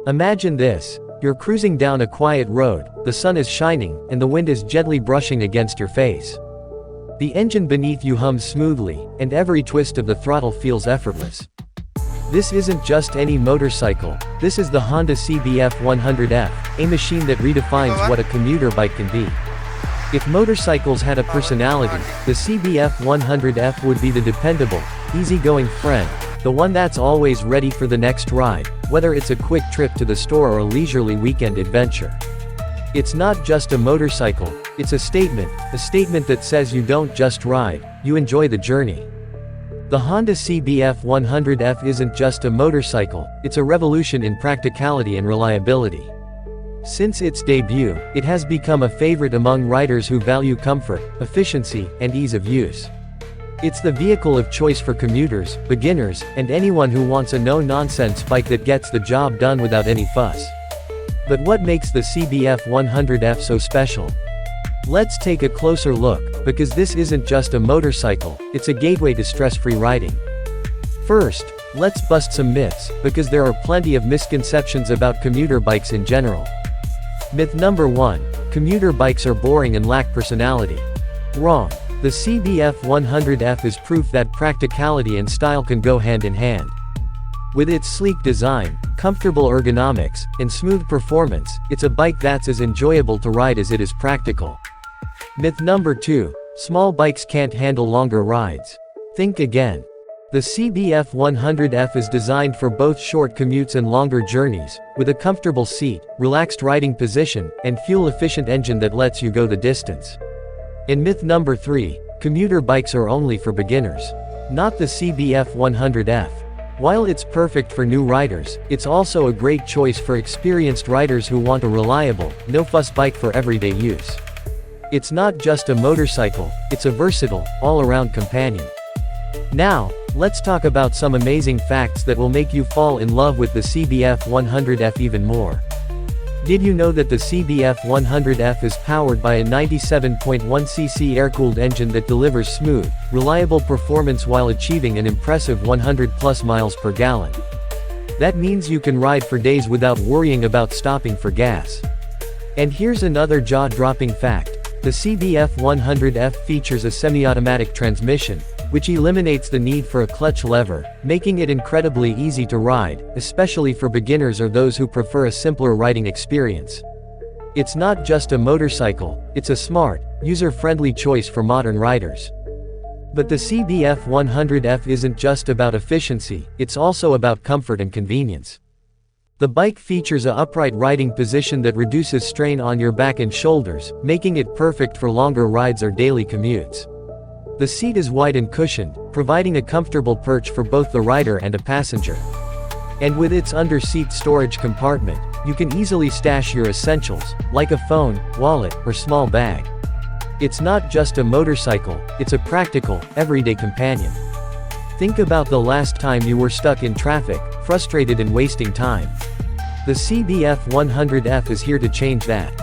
Imagine this. You're cruising down a quiet road, the sun is shining, and the wind is gently brushing against your face. The engine beneath you hums smoothly, and every twist of the throttle feels effortless. This isn't just any motorcycle, this is the Honda CBF 100F, a machine that redefines what a commuter bike can be. If motorcycles had a personality, the CBF 100F would be the dependable, easygoing friend, the one that's always ready for the next ride, whether it's a quick trip to the store or a leisurely weekend adventure. It's not just a motorcycle, it's a statement that says you don't just ride, you enjoy the journey. The Honda CBF 100F isn't just a motorcycle, it's a revolution in practicality and reliability. Since its debut, it has become a favorite among riders who value comfort, efficiency, and ease of use. It's the vehicle of choice for commuters, beginners, and anyone who wants a no-nonsense bike that gets the job done without any fuss. But what makes the CBF 100F so special? Let's take a closer look, because this isn't just a motorcycle, it's a gateway to stress-free riding. First, let's bust some myths, because there are plenty of misconceptions about commuter bikes in general. Myth number 1. Commuter bikes are boring and lack personality. Wrong. The CBF 100F is proof that practicality and style can go hand in hand. With its sleek design, comfortable ergonomics, and smooth performance, it's a bike that's as enjoyable to ride as it is practical. Myth number 2. Small bikes can't handle longer rides. Think again. The CBF 100F is designed for both short commutes and longer journeys, with a comfortable seat, relaxed riding position, and fuel-efficient engine that lets you go the distance. And myth number 3. Commuter bikes are only for beginners. Not the CBF 100F. While it's perfect for new riders, it's also a great choice for experienced riders who want a reliable, no-fuss bike for everyday use. It's not just a motorcycle, it's a versatile, all-around companion. Now, let's talk about some amazing facts that will make you fall in love with the CBF 100F even more. Did you know that the CBF 100F is powered by a 97.1cc air-cooled engine that delivers smooth, reliable performance while achieving an impressive 100+ miles per gallon? That means you can ride for days without worrying about stopping for gas. And here's another jaw-dropping fact. The CBF 100F features a semi-automatic transmission, which eliminates the need for a clutch lever, making it incredibly easy to ride, especially for beginners or those who prefer a simpler riding experience. It's not just a motorcycle, it's a smart, user-friendly choice for modern riders. But the CBF 100F isn't just about efficiency, it's also about comfort and convenience. The bike features an upright riding position that reduces strain on your back and shoulders, making it perfect for longer rides or daily commutes. The seat is wide and cushioned, providing a comfortable perch for both the rider and a passenger. And with its under-seat storage compartment, you can easily stash your essentials, like a phone, wallet, or small bag. It's not just a motorcycle, it's a practical, everyday companion. Think about the last time you were stuck in traffic, frustrated and wasting time. The CBF 100F is here to change that.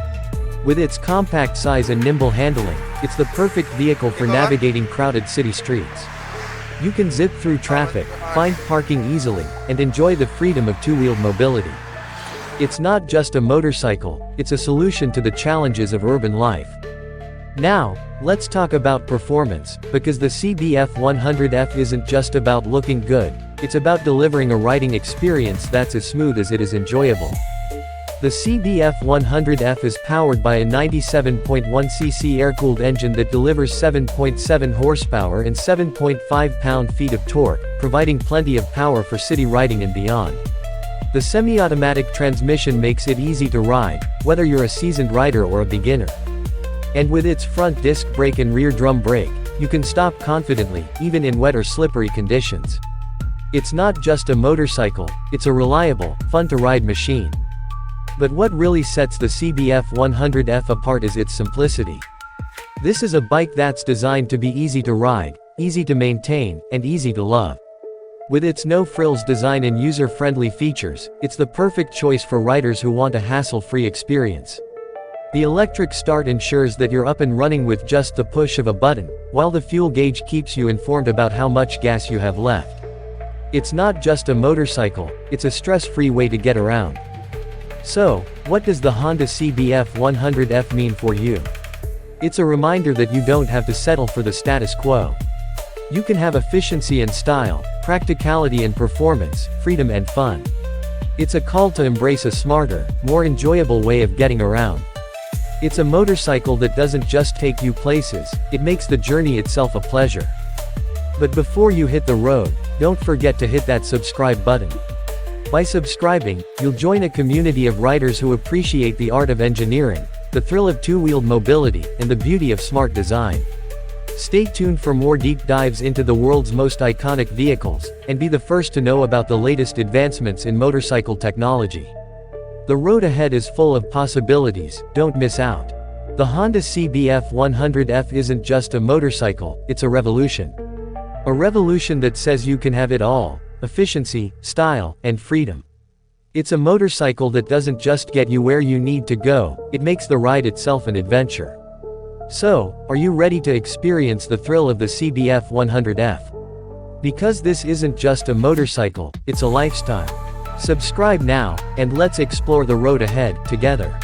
With its compact size and nimble handling, it's the perfect vehicle for navigating crowded city streets. You can zip through traffic, find parking easily, and enjoy the freedom of two-wheeled mobility. It's not just a motorcycle, it's a solution to the challenges of urban life. Now, let's talk about performance, because the CBF 100F isn't just about looking good, it's about delivering a riding experience that's as smooth as it is enjoyable. The CBF 100F is powered by a 97.1cc air-cooled engine that delivers 7.7 horsepower and 7.5 pound-feet of torque, providing plenty of power for city riding and beyond. The semi-automatic transmission makes it easy to ride, whether you're a seasoned rider or a beginner. And with its front disc brake and rear drum brake, you can stop confidently, even in wet or slippery conditions. It's not just a motorcycle, it's a reliable, fun-to-ride machine. But what really sets the CBF 100F apart is its simplicity. This is a bike that's designed to be easy to ride, easy to maintain, and easy to love. With its no-frills design and user-friendly features, it's the perfect choice for riders who want a hassle-free experience. The electric start ensures that you're up and running with just the push of a button, while the fuel gauge keeps you informed about how much gas you have left. It's not just a motorcycle, it's a stress-free way to get around. So, what does the Honda CBF 100F mean for you? It's a reminder that you don't have to settle for the status quo. You can have efficiency and style, practicality and performance, freedom and fun. It's a call to embrace a smarter, more enjoyable way of getting around. It's a motorcycle that doesn't just take you places, it makes the journey itself a pleasure. But before you hit the road, don't forget to hit that subscribe button. By subscribing, you'll join a community of riders who appreciate the art of engineering, the thrill of two-wheeled mobility, and the beauty of smart design. Stay tuned for more deep dives into the world's most iconic vehicles, and be the first to know about the latest advancements in motorcycle technology. The road ahead is full of possibilities, don't miss out. The Honda CBF 100F isn't just a motorcycle, it's a revolution. A revolution that says you can have it all: efficiency, style, and freedom. It's a motorcycle that doesn't just get you where you need to go, it makes the ride itself an adventure. So, are you ready to experience the thrill of the CBF 100F? Because this isn't just a motorcycle, it's a lifestyle. Subscribe now, and let's explore the road ahead, together.